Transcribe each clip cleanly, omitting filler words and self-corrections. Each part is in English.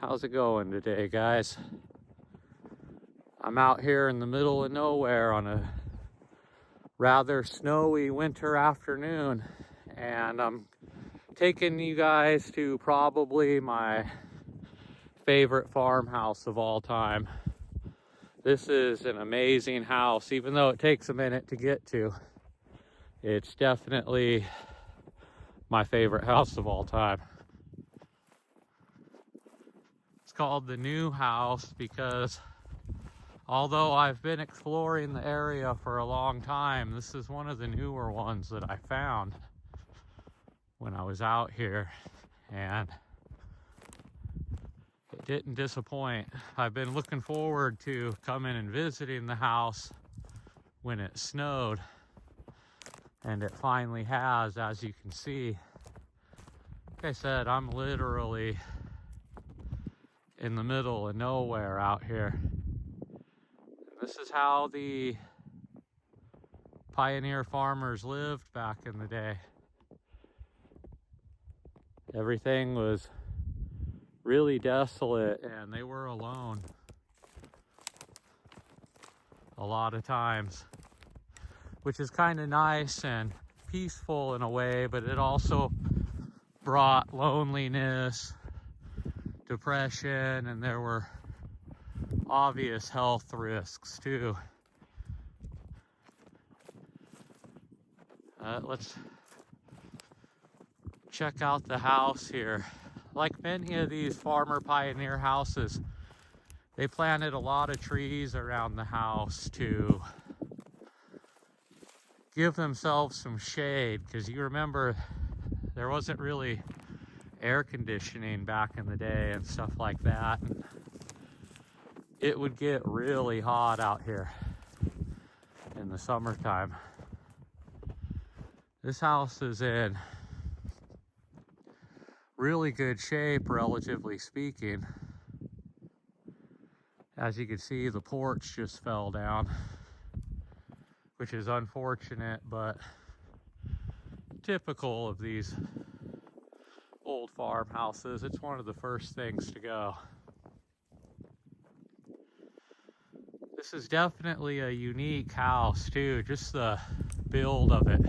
How's it going today, guys? I'm out here in the middle of nowhere on a rather snowy winter afternoon, and I'm taking you guys to probably my favorite farmhouse of all time. This is an amazing house, even though it takes a minute to get to. It's definitely my favorite house of all time. It's called the New House because although I've been exploring the area for a long time, this is one of the newer ones that I found when I was out here, and it didn't disappoint. I've been looking forward to coming and visiting the house when it snowed, and it finally has, as you can see. Like I said, I'm literally in the middle of nowhere out here. This is how the pioneer farmers lived back in the day. Everything was really desolate and they were alone a lot of times, which is kind of nice and peaceful in a way, but it also brought loneliness, depression, and there were obvious health risks too. Let's check out the house here. Like many of these farmer pioneer houses, they planted a lot of trees around the house to give themselves some shade, because you remember there wasn't really air conditioning back in the day and stuff like that. And it would get really hot out here in the summertime. This house is in really good shape, relatively speaking. As you can see, the porch just fell down, which is unfortunate, but typical of these old farmhouses. It's one of the first things to go. This is definitely a unique house too, just the build of it.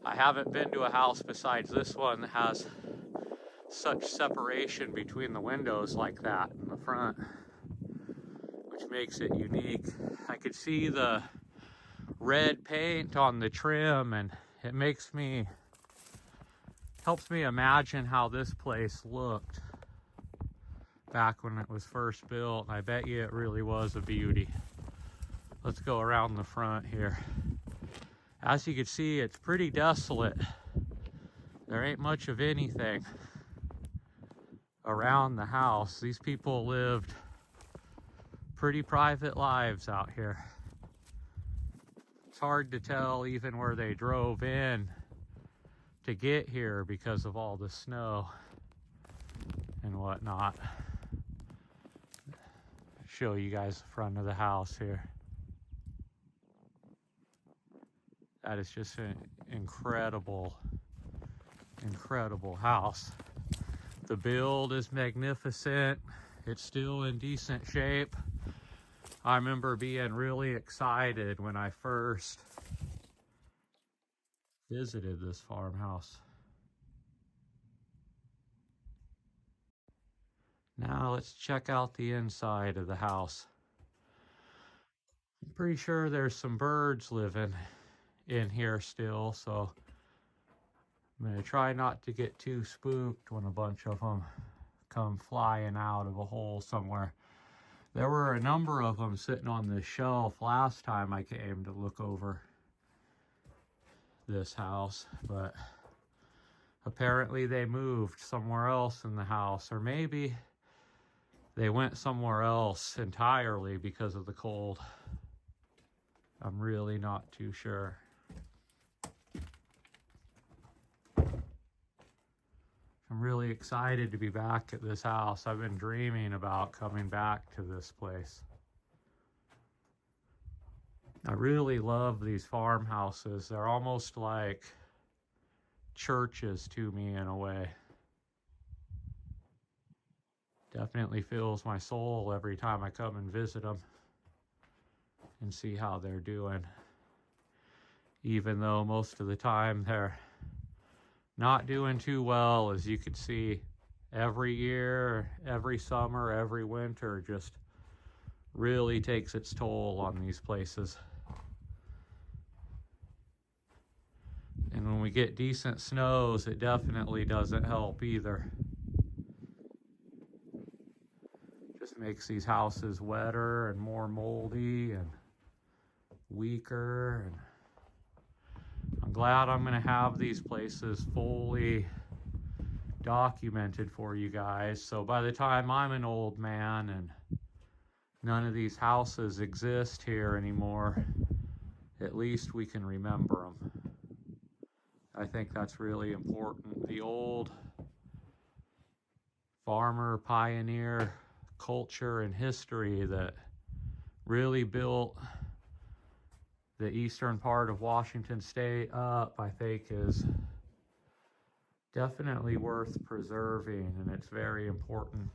I haven't been to a house besides this one that has such separation between the windows like that in the front, which makes it unique. I could see the red paint on the trim, and it helps me imagine how this place looked back when it was first built, and I bet you it really was a beauty. Let's go around the front here. As you can see, it's pretty desolate. There ain't much of anything around the house. These people lived pretty private lives out here. It's hard to tell even where they drove in to get here because of all the snow and whatnot. Show you guys the front of the house here. That is just an incredible house. The build is magnificent. It's still in decent shape. I remember being really excited when I first visited this farmhouse. Now let's check out the inside of the house. I'm pretty sure there's some birds living in here still, so I'm gonna try not to get too spooked when a bunch of them come flying out of a hole somewhere. There were a number of them sitting on this shelf last time I came to look over this house, but apparently they moved somewhere else in the house, or maybe they went somewhere else entirely because of the cold. I'm really not too sure. I'm really excited to be back at this house. I've been dreaming about coming back to this place. I really love these farmhouses. They're almost like churches to me in a way. Definitely fills my soul every time I come and visit them and see how they're doing. Even though most of the time they're not doing too well, as you can see, every year, every summer, every winter just really takes its toll on these places. And when we get decent snows, it definitely doesn't help either. Just makes these houses wetter and more moldy and weaker. And I'm glad I'm going to have these places fully documented for you guys. So by the time I'm an old man and none of these houses exist here anymore, at least we can remember them. I think that's really important. The old farmer pioneer culture and history that really built the eastern part of Washington State up, I think, is definitely worth preserving, and it's very important.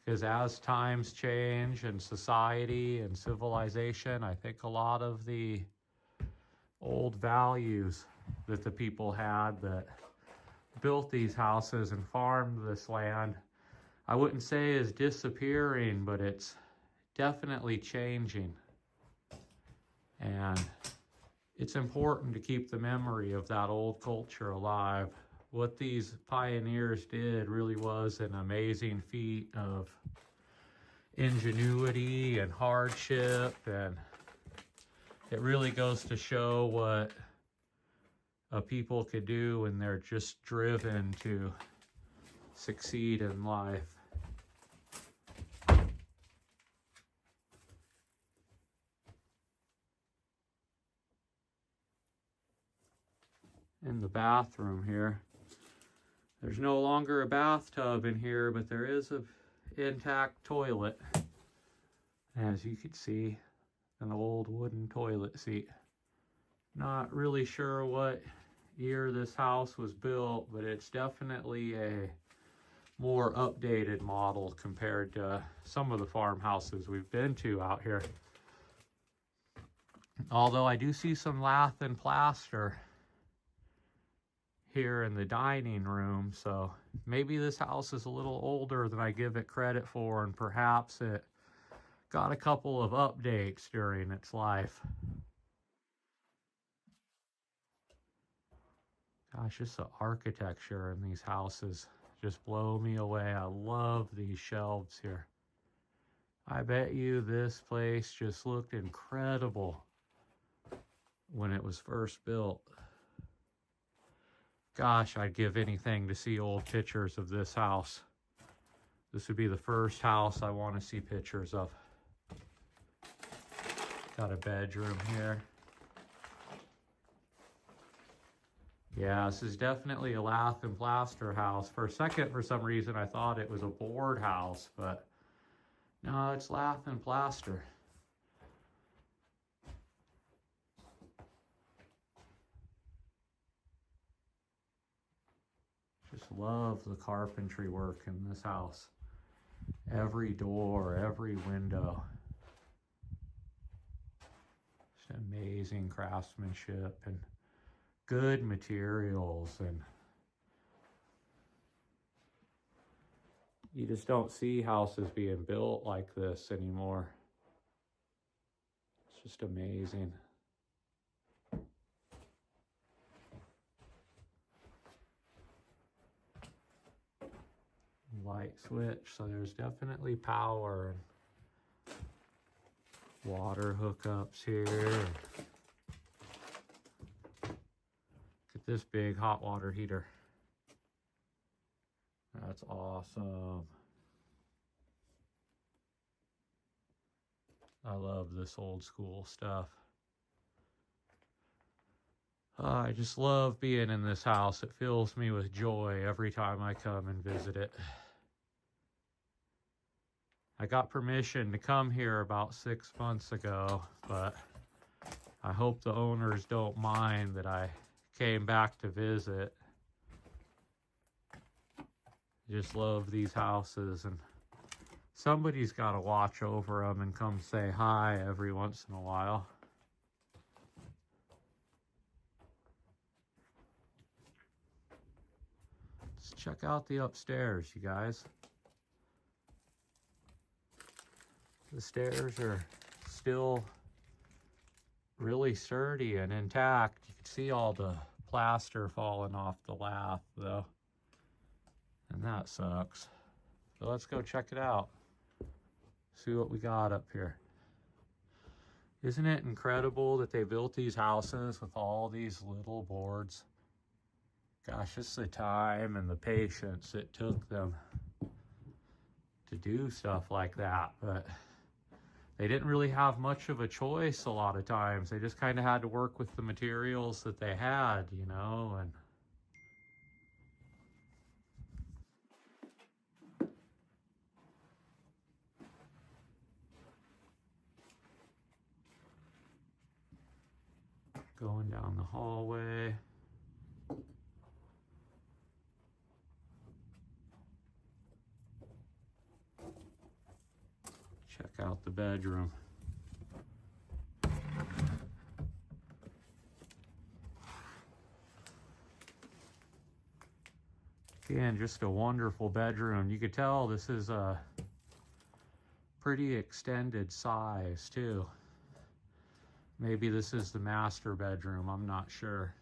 Because as times change and society and civilization, I think a lot of the old values that the people had that built these houses and farmed this land, I wouldn't say is disappearing, but it's definitely changing. And it's important to keep the memory of that old culture alive. What these pioneers did really was an amazing feat of ingenuity and hardship, and it really goes to show what a people could do when they're just driven to succeed in life. In the bathroom here, there's no longer a bathtub in here, but there is an intact toilet. As you can see, an old wooden toilet seat. Not really sure what year this house was built, but it's definitely a more updated model compared to some of the farmhouses we've been to out here. Although I do see some lath and plaster here in the dining room, so maybe this house is a little older than I give it credit for, and perhaps it got a couple of updates during its life. Gosh, just the architecture in these houses just blow me away. I love these shelves here. I bet you this place just looked incredible when it was first built. Gosh, I'd give anything to see old pictures of this house. This would be the first house I want to see pictures of. Got a bedroom here. Yeah, this is definitely a lath and plaster house. For a second, for some reason, I thought it was a board house, but no, it's lath and plaster. Just love the carpentry work in this house. Every door, every window. Just amazing craftsmanship and good materials, and you just don't see houses being built like this anymore. It's just amazing. Light switch, so there's definitely power and water hookups here. Look at this big hot water heater. That's awesome. I love this old school stuff. I just love being in this house. It fills me with joy every time I come and visit it. I got permission to come here about 6 months ago, but I hope the owners don't mind that I came back to visit. I just love these houses, and somebody's got to watch over them and come say hi every once in a while. Let's check out the upstairs, you guys. The stairs are still really sturdy and intact. You can see all the plaster falling off the lath though, and that sucks. So let's go check it out. See what we got up here. Isn't it incredible that they built these houses with all these little boards? Gosh, just the time and the patience it took them to do stuff like that. But they didn't really have much of a choice a lot of times. They just kind of had to work with the materials that they had, you know, and going down the hallway. Check out the bedroom. Again, just a wonderful bedroom. You could tell this is a pretty extended size too. Maybe this is the master bedroom, I'm not sure.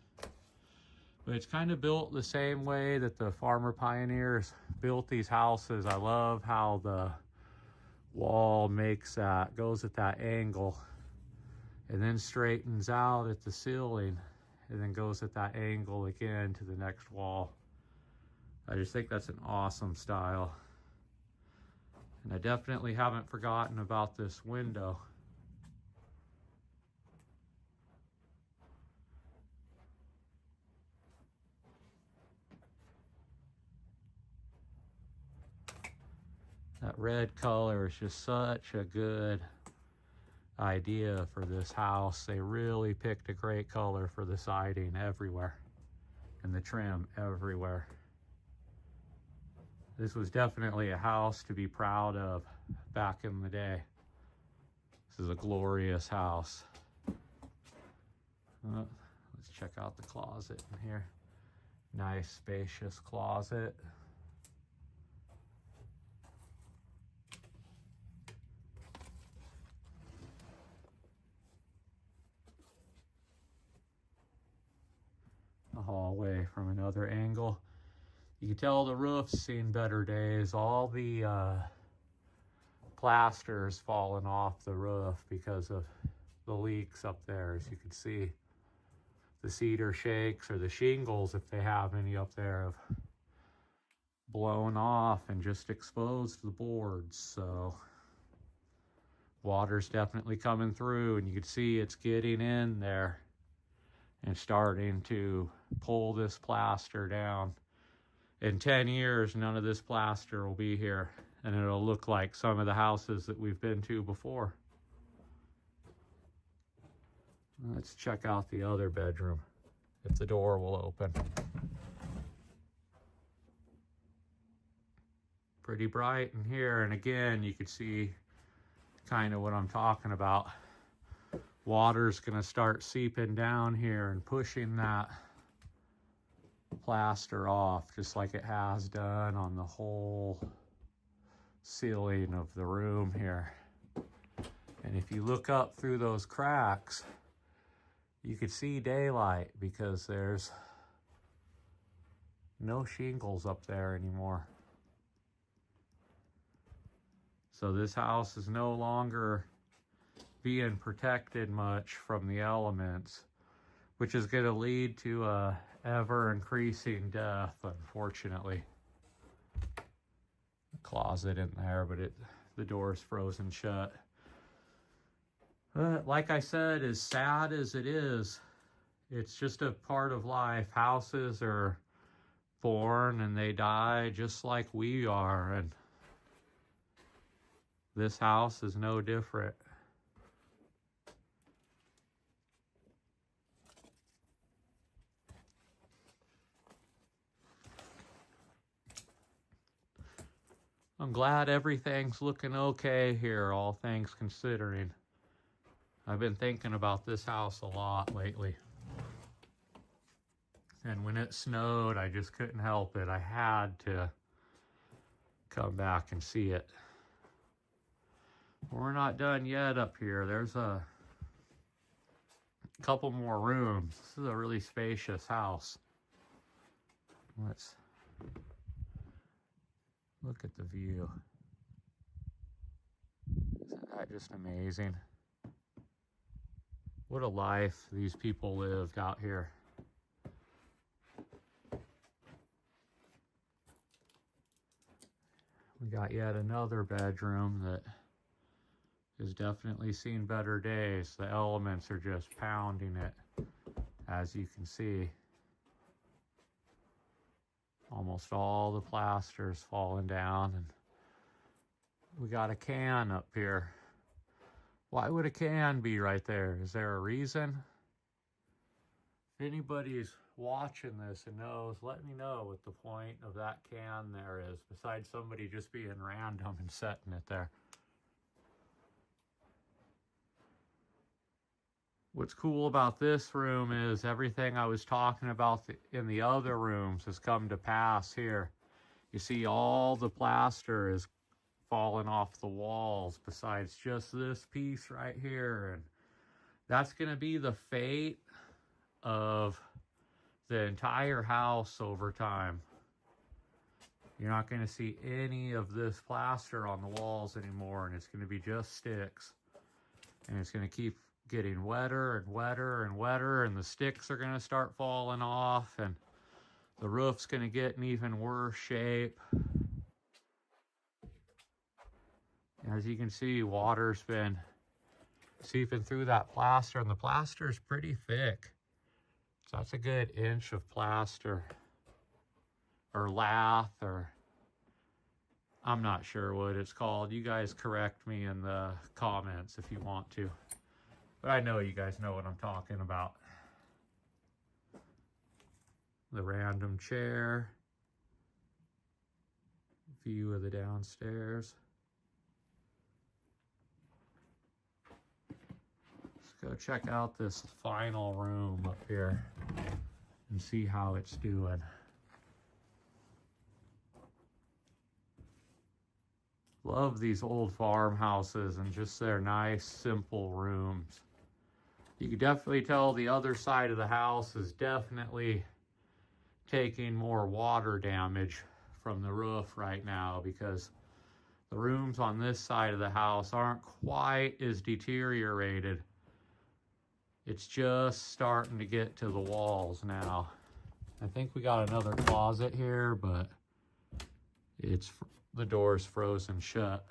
But it's kind of built the same way that the farmer pioneers built these houses. I love how the wall goes at that angle and then straightens out at the ceiling and then goes at that angle again to the next wall. I just think that's an awesome style. And I definitely haven't forgotten about this window. That red color is just such a good idea for this house. They really picked a great color for the siding everywhere and the trim everywhere. This was definitely a house to be proud of back in the day. This is a glorious house. Let's check out the closet in here. Nice spacious closet. The hallway from another angle. You can tell the roof's seen better days. All the plaster's fallen off the roof because of the leaks up there, as you can see. The cedar shakes, or the shingles, if they have any up there, have blown off and just exposed the boards. So water's definitely coming through, and you can see it's getting in there and starting to pull this plaster down. In 10 years, none of this plaster will be here, and it'll look like some of the houses that we've been to before. Let's check out the other bedroom, if the door will open. Pretty bright in here, and again, you can see kind of what I'm talking about. Water's gonna start seeping down here and pushing that plaster off, just like it has done on the whole ceiling of the room here. And if you look up through those cracks, you can see daylight because there's no shingles up there anymore. So this house is no longer being protected much from the elements, which is going to lead to a ever increasing death, unfortunately. Closet in there, but the door's frozen shut. Like I said, as sad as it is, it's just a part of life. Houses are born and they die just like we are, and this house is no different. I'm glad everything's looking okay here, all things considering. I've been thinking about this house a lot lately. And when it snowed, I just couldn't help it. I had to come back and see it. We're not done yet up here. There's a couple more rooms. This is a really spacious house. Let's look at the view. Isn't that just amazing? What a life these people lived out here. We got yet another bedroom that has definitely seen better days. The elements are just pounding it, as you can see. Almost all the plaster's fallen down, and we got a can up here. Why would a can be right there? Is there a reason? If anybody's watching this and knows, let me know what the point of that can there is, besides somebody just being random and setting it there. What's cool about this room is everything I was talking about in the other rooms has come to pass here. You see all the plaster is falling off the walls besides just this piece right here. And that's going to be the fate of the entire house over time. You're not going to see any of this plaster on the walls anymore, and it's going to be just sticks. And it's going to keep getting wetter and wetter and wetter, and the sticks are going to start falling off, and the roof's going to get in even worse shape. As you can see, water's been seeping through that plaster, and the plaster is pretty thick. So that's a good inch of plaster, or lath, or I'm not sure what it's called. You guys correct me in the comments if you want to. But I know you guys know what I'm talking about. The random chair. View of the downstairs. Let's go check out this final room up here and see how it's doing. Love these old farmhouses and just their nice, simple rooms. You can definitely tell the other side of the house is definitely taking more water damage from the roof right now, because the rooms on this side of the house aren't quite as deteriorated. It's just starting to get to the walls now. I think we got another closet here, but the door's frozen shut,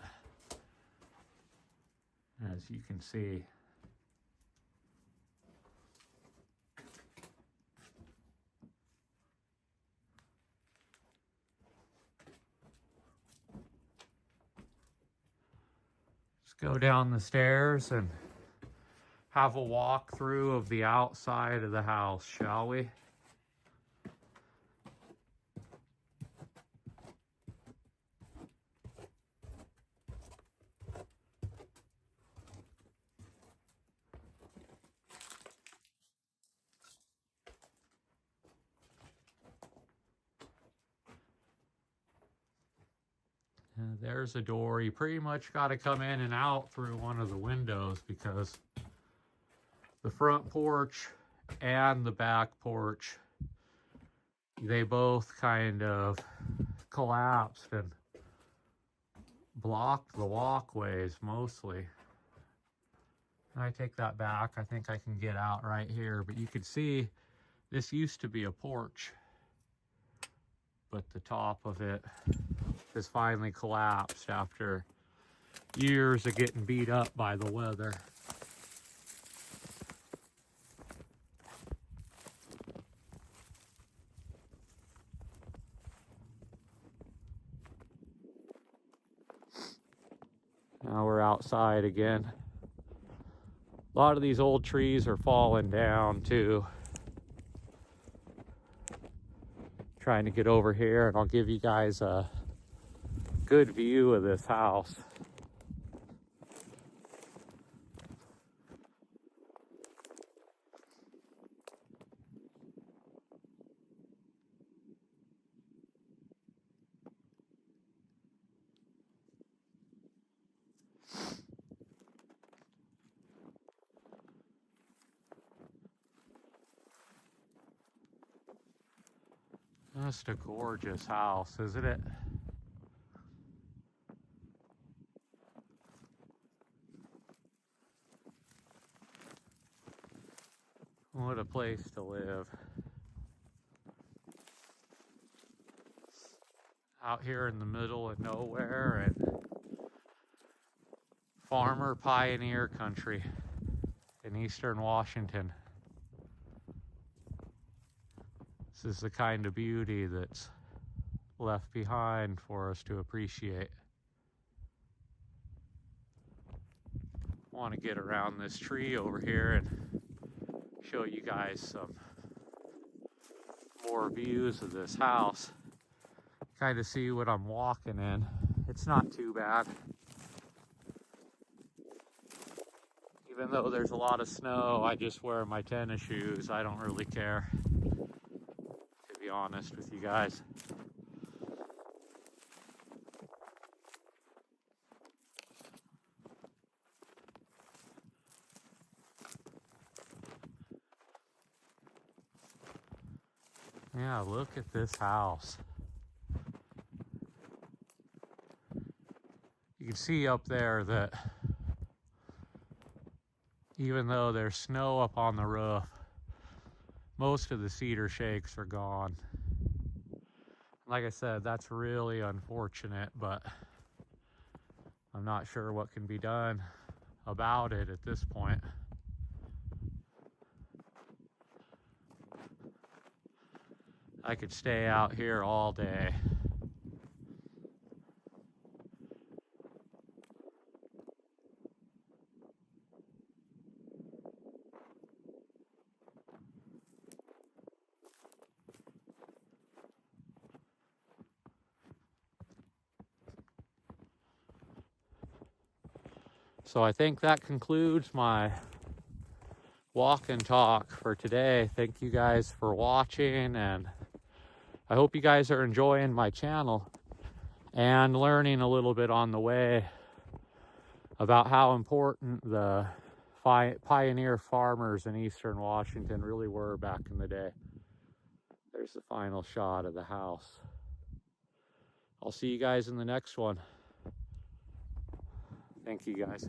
as you can see. Go down the stairs and have a walkthrough of the outside of the house, shall we? There's a door. You pretty much got to come in and out through one of the windows, because the front porch and the back porch, they both kind of collapsed and blocked the walkways mostly. I take that back. I think I can get out right here, but you can see this used to be a porch, but the top of it has finally collapsed after years of getting beat up by the weather. Now we're outside again. A lot of these old trees are falling down too. Trying to get over here, and I'll give you guys a good view of this house. Just a gorgeous house, isn't it? What a place to live. Out here in the middle of nowhere and farmer pioneer country in eastern Washington. This is the kind of beauty that's left behind for us to appreciate. I want to get around this tree over here and show you guys some more views of this house. Kind of see what I'm walking in. It's not too bad. Even though there's a lot of snow, I just wear my tennis shoes. I don't really care, to be honest with you guys. Yeah, look at this house. You can see up there that even though there's snow up on the roof, most of the cedar shakes are gone. Like I said, that's really unfortunate, but I'm not sure what can be done about it at this point. I could stay out here all day. So I think that concludes my walk and talk for today. Thank you guys for watching, and I hope you guys are enjoying my channel and learning a little bit on the way about how important the pioneer farmers in eastern Washington really were back in the day. There's the final shot of the house. I'll see you guys in the next one. Thank you guys.